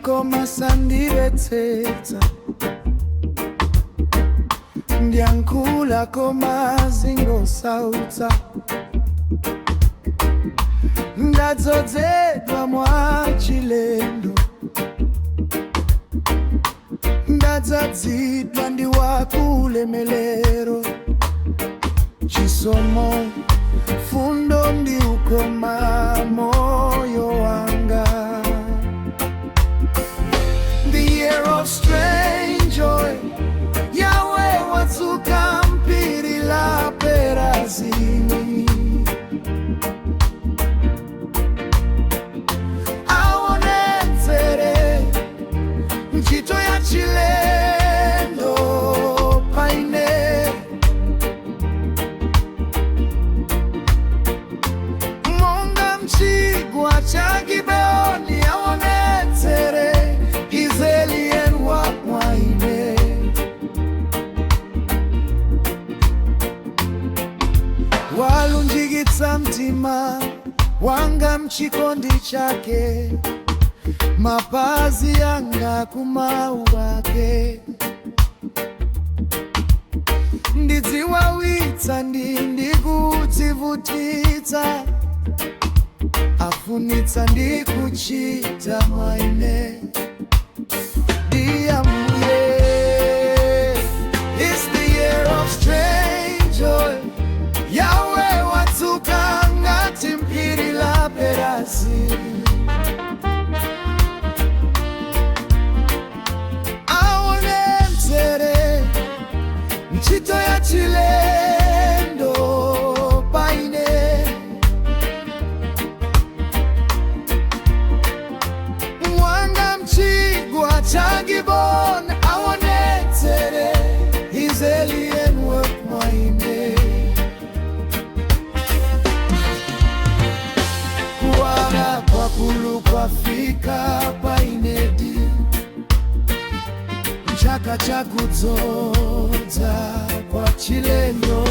koma sandiretsetsa, ndiyankhula koma zingosautsa. Ndadzozedwa mwachilendo, ndadzazidwa ndi wakulemelero. Chisomo, fundo ndi ukoma moyo wanga. The year of strange joy, Yahweh watsuka mpiri la Perazini. Aonetsere ntchito ya chilendo paine. Monga mchigwa cha Gibeoni, aonetsere Israeli wa mwaine. Walunjikitsa mtima wanga mchikondi chake, mapazi yanga kumau wake. Ndidziwawitsa ndikudzivutitsa, afunitsa ndikuchita mwaine. Ndiyamuye, it's the year of strange joy, Yahweh watsuka ngati mpiri la Perazini. Aonetsere ntchito ya chilendo paine. Mwanga mchigwa cha Gibeoni, aonetsere Israeli wa mwaine. Kuwala kwakulu kwafika painedi, chaka cha kudzodza kwa chilendo.